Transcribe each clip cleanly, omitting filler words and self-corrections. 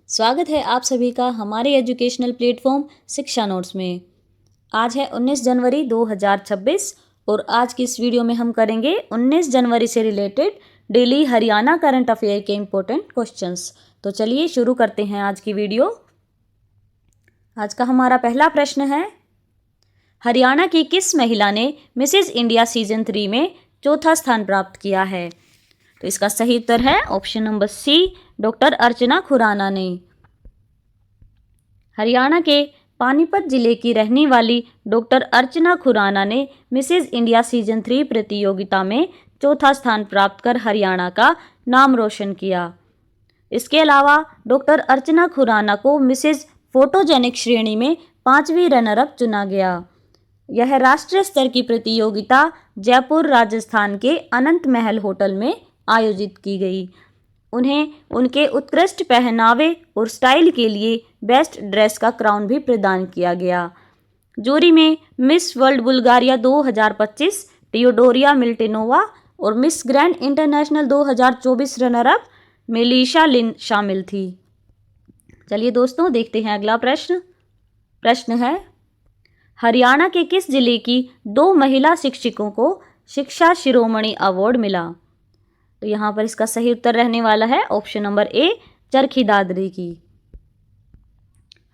स्वागत है आप सभी का हमारे एजुकेशनल प्लेटफॉर्म शिक्षा नोट्स में। आज है 19 जनवरी 2026 और आज की इस वीडियो में हम करेंगे 19 जनवरी से related daily Haryana current affair के इम्पोर्टेंट क्वेश्चंस। तो चलिए शुरू करते हैं आज की वीडियो। आज का हमारा पहला प्रश्न है, हरियाणा की किस महिला ने मिसेज इंडिया सीजन 3 में चौथा स्थान प्राप्त किया है? तो इसका सही उत्तर है ऑप्शन नंबर सी, डॉक्टर अर्चना खुराना ने। हरियाणा के पानीपत जिले की रहने वाली डॉक्टर अर्चना खुराना ने मिसेज इंडिया सीजन 3 प्रतियोगिता में चौथा स्थान प्राप्त कर हरियाणा का नाम रोशन किया। इसके अलावा डॉक्टर अर्चना खुराना को मिसेज फोटोजेनिक श्रेणी में 5वीं रनर अप चुना गया। यह राष्ट्रीय स्तर की प्रतियोगिता जयपुर राजस्थान के अनंत महल होटल में आयोजित की गई। उन्हें उनके उत्कृष्ट पहनावे और स्टाइल के लिए बेस्ट ड्रेस का क्राउन भी प्रदान किया गया। जूरी में Miss World Bulgaria 2025 Teodora Miltenova और Miss Grand International 2024 runner up Melissa Lin शामिल थी। चलिए दोस्तों देखते हैं अगला प्रश्न है, हरियाणा के किस जिले की 2 महिला शिक्षकों को शिक्षा शिरोमणि अवार्ड मिला? तो यहाँ पर इसका सही उत्तर रहने वाला है ऑप्शन नंबर ए, चरखी दादरी की।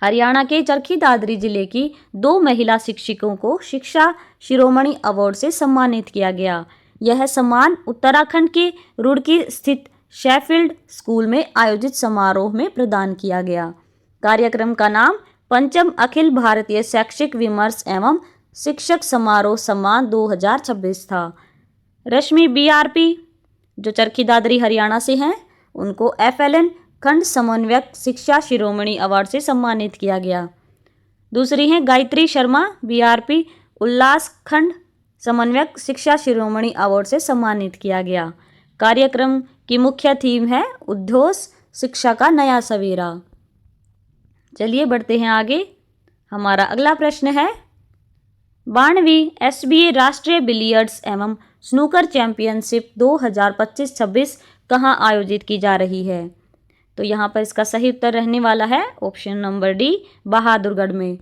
हरियाणा के चरखी दादरी जिले की 2 महिला शिक्षकों को शिक्षा शिरोमणि अवार्ड से सम्मानित किया गया। यह सम्मान उत्तराखंड के रुड़की स्थित शेफील्ड स्कूल में आयोजित समारोह में प्रदान किया गया। कार्यक्रम का नाम पंचम अखिल भारतीय शैक्षिक विमर्श एवं शिक्षक समारोह सम्मान 2026 था। रश्मि BRP जो चरखी दादरी हरियाणा से हैं, उनको FLN खंड समन्वयक शिक्षा शिरोमणि अवार्ड से सम्मानित किया गया। दूसरी हैं गायत्री शर्मा BRP उल्लास खंड समन्वयक शिक्षा शिरोमणि अवार्ड से सम्मानित किया गया। कार्यक्रम की मुख्य थीम है उद्योग शिक्षा का नया सवेरा। चलिए बढ़ते हैं आगे। हमारा अगला प्रश्न है, 92वीं SBA राष्ट्रीय बिलियर्ड्स एवं स्नूकर चैंपियनशिप 2025-26 कहाँ आयोजित की जा रही है? तो यहाँ पर इसका सही उत्तर रहने वाला है ऑप्शन नंबर डी, बहादुरगढ़ में।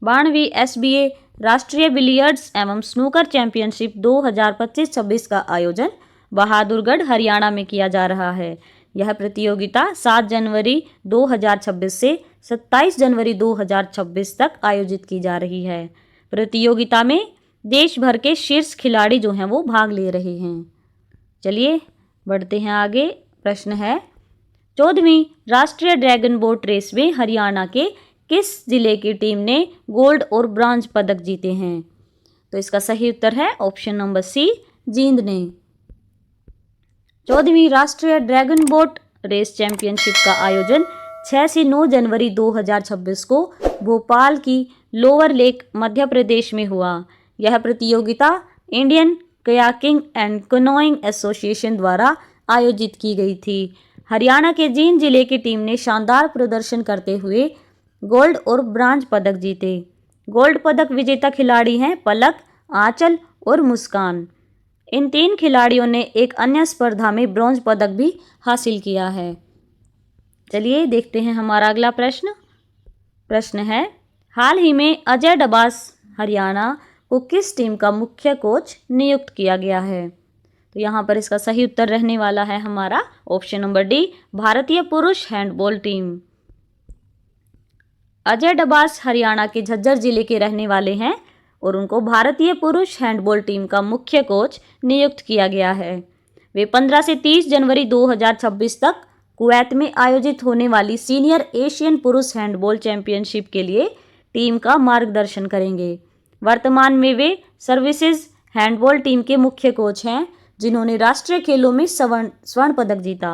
92वीं SBA राष्ट्रीय बिलियर्ड्स एवं स्नूकर चैंपियनशिप 2025-26 का आयोजन बहादुरगढ़ हरियाणा में किया जा रहा है। यह प्रतियोगिता 7 जनवरी 2026 से 27 जनवरी 2026 तक आयोजित की जा रही है। प्रतियोगिता में देश भर के शीर्ष खिलाड़ी जो हैं वो भाग ले रहे हैं। चलिए बढ़ते हैं आगे। प्रश्न है, 14वीं राष्ट्रीय ड्रैगन बोट रेस में हरियाणा के किस जिले की टीम ने गोल्ड और ब्रॉन्ज पदक जीते हैं? तो इसका सही उत्तर है ऑप्शन नंबर सी, जींद ने। 14वीं राष्ट्रीय ड्रैगन बोट रेस चैंपियनशिप का आयोजन 6 से 9 जनवरी 2026 को भोपाल की लोअर लेक मध्य प्रदेश में हुआ। यह प्रतियोगिता Indian kayaking and canoeing association द्वारा आयोजित की गई थी। हरियाणा के जींद जिले की टीम ने शानदार प्रदर्शन करते हुए गोल्ड और ब्रॉन्ज पदक जीते। गोल्ड पदक विजेता खिलाड़ी हैं पलक, आंचल और मुस्कान। इन 3 खिलाड़ियों ने एक अन्य स्पर्धा में ब्रॉन्ज पदक भी हासिल किया है। चलिए देखते हैं हमारा अगला प्रश्न है, हाल ही में अजय डबास हरियाणा को किस टीम का मुख्य कोच नियुक्त किया गया है? तो यहाँ पर इसका सही उत्तर रहने वाला है हमारा ऑप्शन नंबर डी, भारतीय पुरुष हैंडबॉल टीम। अजय डबास हरियाणा के झज्जर जिले के रहने वाले हैं और उनको भारतीय पुरुष हैंडबॉल टीम का मुख्य कोच नियुक्त किया गया है। वे 15 से 30 जनवरी 2026 तक कुवैत में आयोजित होने वाली सीनियर एशियन पुरुष हैंडबॉल चैंपियनशिप के लिए टीम का मार्गदर्शन करेंगे। वर्तमान में वे सर्विसेज हैंडबॉल टीम के मुख्य कोच हैं, जिन्होंने राष्ट्रीय खेलों में स्वर्ण पदक जीता।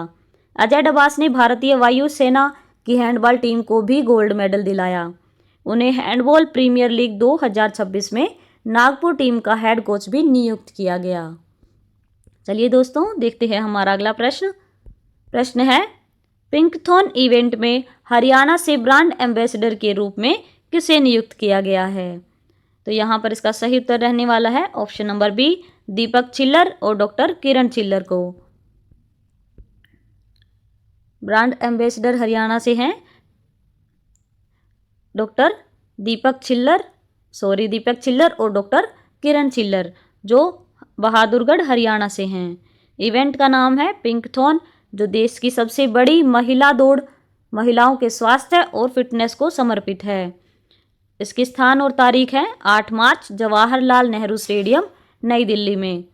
अजय डबास ने भारतीय वायुसेना की हैंडबॉल टीम को भी गोल्ड मेडल दिलाया। उन्हें हैंडबॉल प्रीमियर लीग 2026 में नागपुर टीम का हेड कोच भी नियुक्त किया गया। चलिए दोस्तों देखते हैं हमारा अगला प्रश्न है, पिंकथॉन इवेंट में हरियाणा से ब्रांड एम्बेसडर के रूप में किसे नियुक्त किया गया है? तो यहाँ पर इसका सही उत्तर रहने वाला है ऑप्शन नंबर बी, दीपक चिल्लर और डॉक्टर किरण चिल्लर को। ब्रांड एम्बेसडर हरियाणा से हैं डॉक्टर दीपक छिल्लर और डॉक्टर किरण छिल्लर, जो बहादुरगढ़ हरियाणा से हैं। इवेंट का नाम है पिंकथॉन, जो देश की सबसे बड़ी महिला दौड़ महिलाओं के स्वास्थ्य और फिटनेस को समर्पित है। इसकी स्थान और तारीख है 8 मार्च, जवाहरलाल नेहरू स्टेडियम, नई दिल्ली में।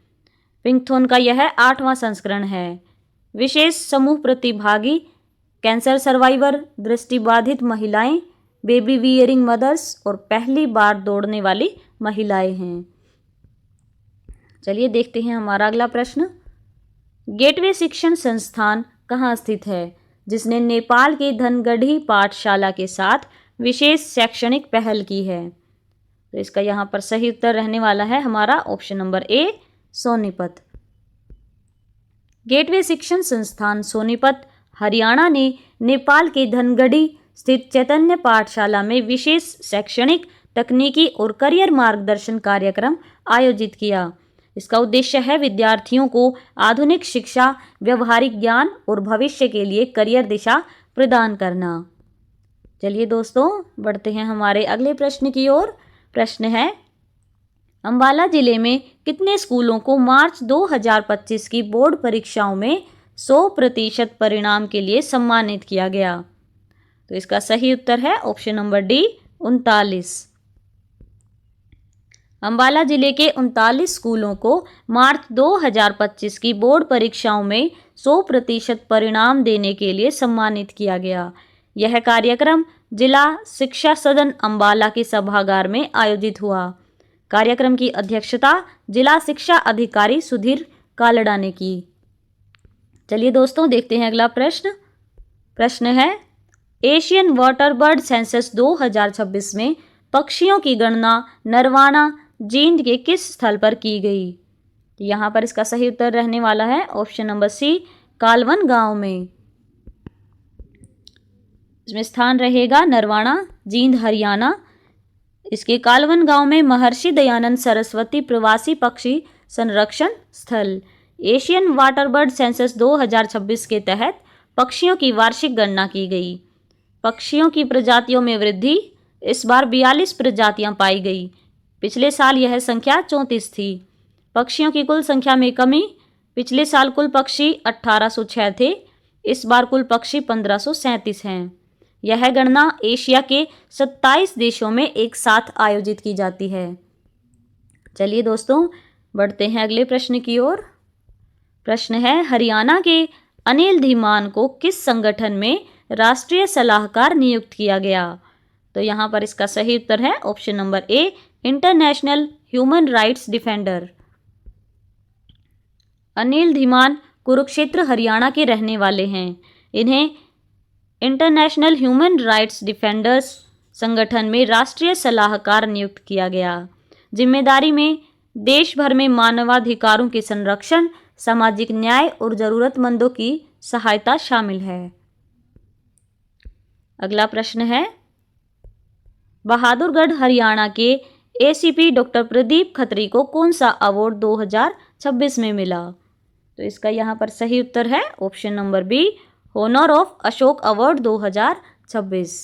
पिंकथॉन का यह 8वां संस्करण है। विशेष समूह प्रतिभागी कैंसर सर्वाइवर, दृष्टिबाधित महिलाएं, बेबी वियरिंग मदर्स और पहली बार दौड़ने वाली महिलाएं हैं। चलिए देखते हैं हमारा अगला प्रश्न। गेटवे शिक्षण संस्थान कहाँ स्थित है, जिसने नेपाल के धनगढ़ी पाठशाला के साथ विशेष शैक्षणिक पहल की है? तो इसका यहाँ पर सही उत्तर रहने वाला है हमारा ऑप्शन नंबर ए, सोनीपत। गेटवे शिक्षण संस्थान सोनीपत हरियाणा ने नेपाल के धनगढ़ी स्थित चैतन्य पाठशाला में विशेष शैक्षणिक, तकनीकी और करियर मार्गदर्शन कार्यक्रम आयोजित किया। इसका उद्देश्य है विद्यार्थियों को आधुनिक शिक्षा, व्यवहारिक ज्ञान और भविष्य के लिए करियर दिशा प्रदान करना। चलिए दोस्तों, बढ़ते हैं हमारे अगले प्रश्न की ओर। प्रश्न है, अंबाला जिले में कितने स्कूलों को मार्च 2025 की बोर्ड परीक्षाओं में 100% परिणाम के लिए सम्मानित किया गया? तो इसका सही उत्तर है ऑप्शन नंबर डी, 39। अंबाला जिले के 39 स्कूलों को मार्च 2025 की बोर्ड परीक्षाओं में 100% परिणाम देने के लिए सम्मानित किया गया। यह कार्यक्रम जिला शिक्षा सदन अंबाला के सभागार में आयोजित हुआ। कार्यक्रम की अध्यक्षता जिला शिक्षा अधिकारी सुधीर कालड़ा ने की। चलिए दोस्तों, देखते हैं अगला प्रश्न। प्रश्न है, एशियन वाटर बर्ड सेंसस 2026 में पक्षियों की गणना नरवाना जींद के किस स्थल पर की गई? यहाँ पर इसका सही उत्तर रहने वाला है ऑप्शन नंबर सी, कालवन गांव में। इसमें स्थान रहेगा नरवाना, जींद, हरियाणा। इसके कालवन गांव में महर्षि दयानंद सरस्वती प्रवासी पक्षी संरक्षण स्थल। एशियन वाटर बर्ड सेंसस 2026 के तहत पक्षियों की वार्षिक गणना की गई। पक्षियों की प्रजातियों में वृद्धि, इस बार 42 प्रजातियां पाई गई। पिछले साल यह संख्या 34 थी। पक्षियों की कुल संख्या में कमी, पिछले साल कुल पक्षी 1806 थे, इस बार कुल पक्षी 1537 हैं। यह गणना एशिया के 27 देशों में एक साथ आयोजित की जाती है। चलिए दोस्तों, बढ़ते हैं अगले प्रश्न की ओर। प्रश्न है, हरियाणा के अनिल धीमान को किस संगठन में राष्ट्रीय सलाहकार नियुक्त किया गया? तो यहाँ पर इसका सही उत्तर है ऑप्शन नंबर ए, international human rights defender. Anil Dhiman Kurukshetra Haryana के रहने वाले हैं। इन्हें इंटरनेशनल ह्यूमन राइट्स डिफेंडर्स संगठन में राष्ट्रीय सलाहकार नियुक्त किया गया। जिम्मेदारी में देश भर में मानवाधिकारों के संरक्षण, सामाजिक न्याय और जरूरतमंदों की सहायता शामिल है। अगला प्रश्न है, बहादुरगढ़ हरियाणा के एसीपी डॉक्टर प्रदीप खत्री को कौन सा अवार्ड 2026 में मिला? तो इसका यहाँ पर सही उत्तर है option number B, honour of Ashok award 2026।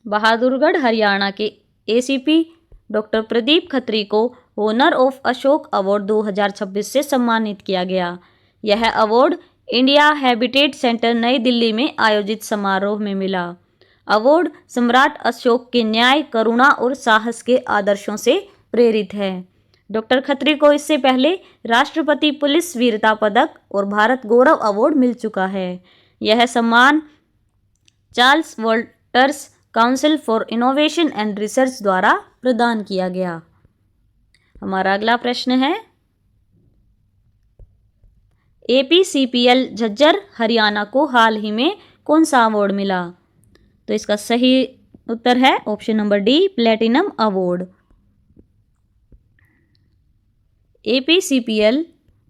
Bahadurgarh Haryana के एसीपी डॉक्टर प्रदीप खत्री को ऑनर ऑफ अशोक अवार्ड 2026 से सम्मानित किया गया। यह अवार्ड इंडिया हैबिटेट सेंटर नई दिल्ली में आयोजित समारोह में मिला। अवार्ड सम्राट अशोक के न्याय, करुणा और साहस के आदर्शों से प्रेरित है। डॉक्टर खत्री को इससे पहले राष्ट्रपति पुलिस वीरता पदक और भारत गौरव अवार्ड मिल चुका है। यह सम्मान Charles Walter's council for innovation and research द्वारा प्रदान किया गया। हमारा अगला प्रश्न है, एपीसीपीएल झज्जर हरियाणा को हाल ही में कौन सा अवार्ड मिला? तो इसका सही उत्तर है option number D, platinum award. APCPL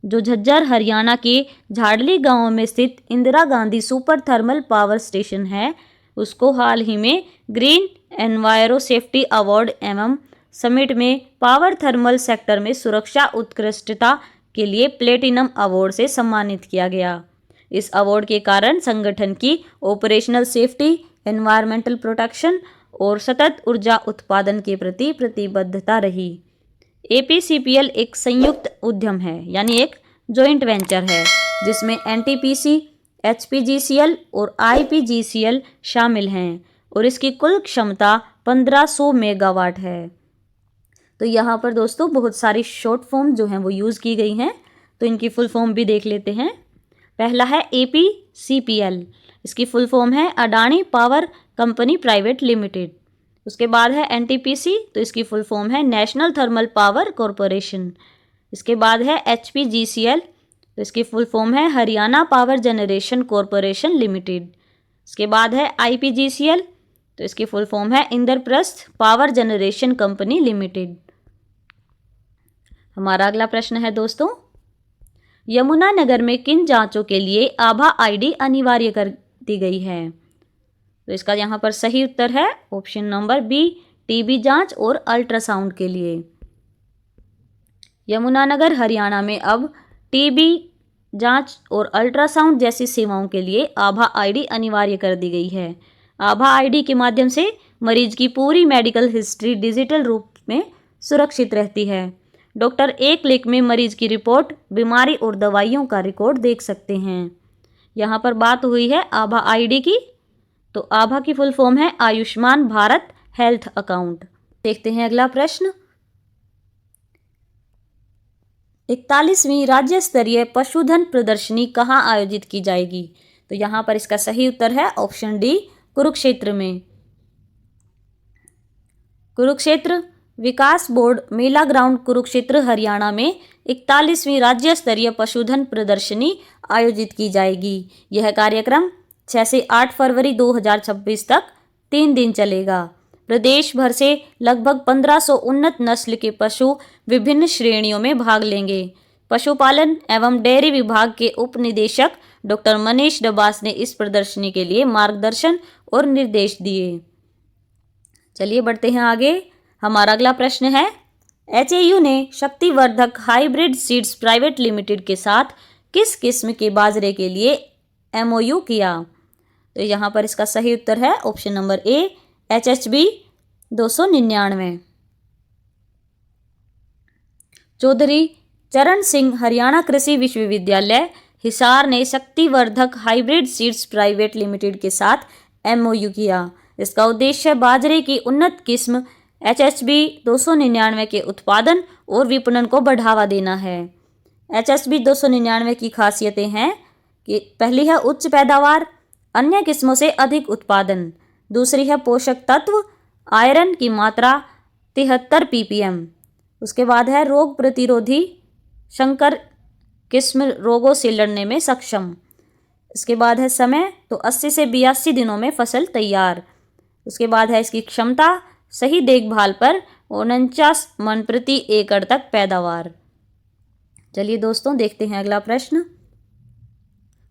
जो झज्जर हरियाणा के झाड़ली गांव में स्थित Indira Gandhi super thermal power station है, उसको हाल ही में ग्रीन एनवायरो सेफ्टी अवार्ड एवं समिट में पावर थर्मल सेक्टर में सुरक्षा उत्कृष्टता के लिए प्लेटिनम अवार्ड से सम्मानित किया गया। इस अवार्ड के कारण संगठन की ऑपरेशनल सेफ्टी, एनवायरमेंटल प्रोटेक्शन और सतत ऊर्जा उत्पादन के प्रति प्रतिबद्धता रही। एपीसीपीएल एक संयुक्त उद्यम है, यानी एक जॉइंट वेंचर है, जिसमें एनटीपीसी, एचपीजीसीएल और आईपीजीसीएल शामिल हैं और इसकी कुल क्षमता 1500 मेगावाट है। तो यहाँ पर दोस्तों बहुत सारी शॉर्ट फॉर्म जो हैं वो यूज़ की गई हैं, तो इनकी फुल फॉर्म भी देख लेते हैं। पहला है एपीसीपीएल, इसकी फुल फॉर्म है Adani power company private limited. उसके बाद है एनटीपीसी, तो इसकी फुल फॉर्म है नेशनल थर्मल पावर कॉरपोरेशन। इसके बाद है एचपीजीसीएल, तो इसकी फुल फॉर्म है Haryana power generation corporation limited. इसके बाद है आईपीजीसीएल, तो इसकी फुल फॉर्म है Indraprastha power generation company limited. हमारा अगला प्रश्न है दोस्तों, यमुनानगर में किन जांचों के लिए आभा आईडी अनिवार्य कर दी गई है? तो इसका यहाँ पर सही उत्तर है ऑप्शन नंबर बी, टीबी जांच और अल्ट्रासाउंड के लिए। यमुनानगर हरियाणा में अब टीबी जांच और अल्ट्रासाउंड जैसी सेवाओं के लिए आभा आईडी अनिवार्य कर दी गई है। आभा आईडी के माध्यम से मरीज की पूरी मेडिकल हिस्ट्री डिजिटल रूप में सुरक्षित रहती है। डॉक्टर एक क्लिक में मरीज की रिपोर्ट, बीमारी और दवाइयों का रिकॉर्ड देख सकते हैं। यहाँ पर बात हुई है आभा आईडी की, तो आभा की फुल फॉर्म है आयुष्मान भारत हेल्थ अकाउंट। देखते हैं अगला प्रश्न, 41वीं राज्य स्तरीय पशुधन प्रदर्शनी कहाँ आयोजित की जाएगी? तो यहाँ पर इसका सही उत्तर है ऑप्शन डी, कुरुक्षेत्र में। कुरुक्षेत्र विकास बोर्ड मेला ग्राउंड कुरुक्षेत्र हरियाणा में 41वीं राज्य स्तरीय पशुधन प्रदर्शनी आयोजित की जाएगी। यह कार्यक्रम 6 से 8 फरवरी 2026 तक 3 दिन चलेगा। प्रदेश भर से लगभग 1500 उन्नत नस्ल के पशु विभिन्न श्रेणियों में भाग लेंगे। पशुपालन एवं डेयरी विभाग के उप निदेशक डॉक्टर मनीष डबास ने इस प्रदर्शनी के लिए मार्गदर्शन और निर्देश दिए। चलिए बढ़ते हैं आगे। हमारा अगला प्रश्न है, एचएयू ने Shaktivardhak hybrid seeds private limited के साथ किस किस्म के बाजरे के लिए एमओयू किया? तो यहाँ पर इसका सही उत्तर है option number A, HHB 299। Chaudhary Charan Singh Haryana कृषि विश्वविद्यालय हिसार ने Shaktivardhak hybrid seeds private limited के साथ एमओयू किया। इसका उद्देश्य बाजरे की उन्नत किस्म HHB 299 के उत्पादन और विपणन को बढ़ावा देना है। HHB 299 की खासियतें हैं कि पहली है उच्च पैदावार, अन्य किस्मों से अधिक उत्पादन। दूसरी है पोषक तत्व, आयरन की मात्रा 73 ppm। उसके बाद है रोग प्रतिरोधी, संकर किस्म रोगों से लड़ने में सक्षम। इसके बाद है समय, तो 80 से 82 दिनों में फसल तैयार। उसके बाद है इसकी क्षमता, सही देखभाल पर 49 मन प्रति एकड़ तक पैदावार। चलिए दोस्तों देखते हैं अगला प्रश्न।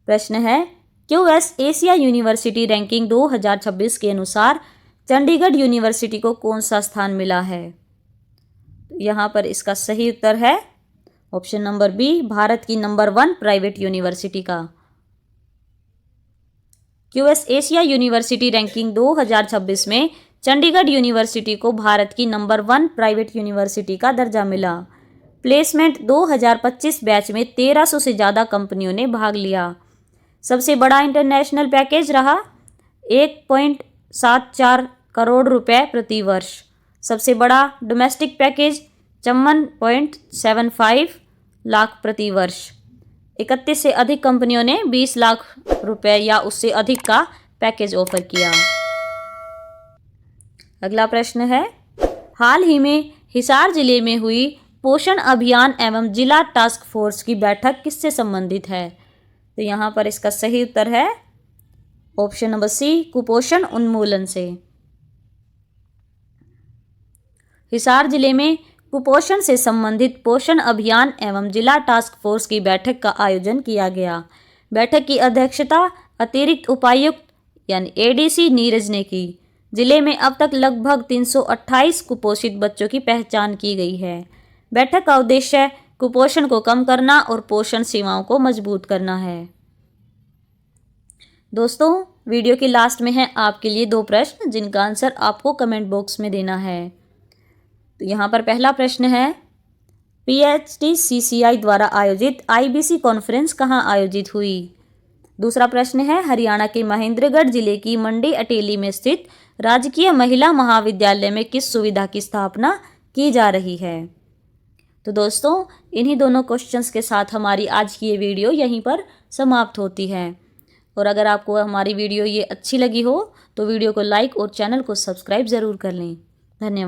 प्रश्न है, QS एशिया यूनिवर्सिटी रैंकिंग 2026 के अनुसार चंडीगढ़ यूनिवर्सिटी को कौन सा स्थान मिला है? यहाँ पर इसका सही उत्तर है ऑप्शन नंबर बी, भारत की नंबर 1 प्राइवेट यूनिवर्सिटी का। QS एशिया यूनिवर्सिटी रैंकिंग 2026 में चंडीगढ़ यूनिवर्सिटी को भारत की नंबर 1 प्राइवेट यूनिवर्सिटी का दर्जा मिला। प्लेसमेंट 2025 बैच में 1300 से ज़्यादा कंपनियों ने भाग लिया। सबसे बड़ा इंटरनेशनल पैकेज रहा 1.74 करोड़ रुपए प्रति वर्ष। सबसे बड़ा डोमेस्टिक पैकेज 54.75 लाख प्रति वर्ष। 31 से अधिक कंपनियों ने 20 लाख रुपए या उससे अधिक का पैकेज ऑफर किया। अगला प्रश्न है, हाल ही में हिसार जिले में हुई पोषण अभियान एवं जिला टास्क फोर्स की बैठक किससे संबंधित है? तो यहाँ पर इसका सही उत्तर है ऑप्शन नंबर सी, कुपोषण उन्मूलन से। हिसार जिले में कुपोषण से संबंधित पोषण अभियान एवं जिला टास्क फोर्स की बैठक का आयोजन किया गया। बैठक की अध्यक्षता अतिरिक्त उपायुक्त यानी ADC नीरज ने की। जिले में अब तक लगभग 328 कुपोषित बच्चों की पहचान की गई है। बैठक का उद्देश्य कुपोषण को कम करना और पोषण सेवाओं को मजबूत करना है। दोस्तों, वीडियो के लास्ट में है आपके लिए 2 प्रश्न जिनका आंसर आपको कमेंट बॉक्स में देना है। तो यहाँ पर पहला प्रश्न है, PHTCCI द्वारा आयोजित IBC कॉन्फ्रेंस कहाँ आयोजित हुई? दूसरा प्रश्न है, हरियाणा के महेंद्रगढ़ जिले की मंडी अटेली में स्थित राजकीय महिला महाविद्यालय में किस सुविधा की स्थापना की जा रही है? तो दोस्तों, इन्हीं दोनों क्वेश्चंस के साथ हमारी आज की ये वीडियो यहीं पर समाप्त होती है। और अगर आपको हमारी वीडियो ये अच्छी लगी हो तो वीडियो को लाइक और चैनल को सब्सक्राइब ज़रूर कर लें। धन्यवाद।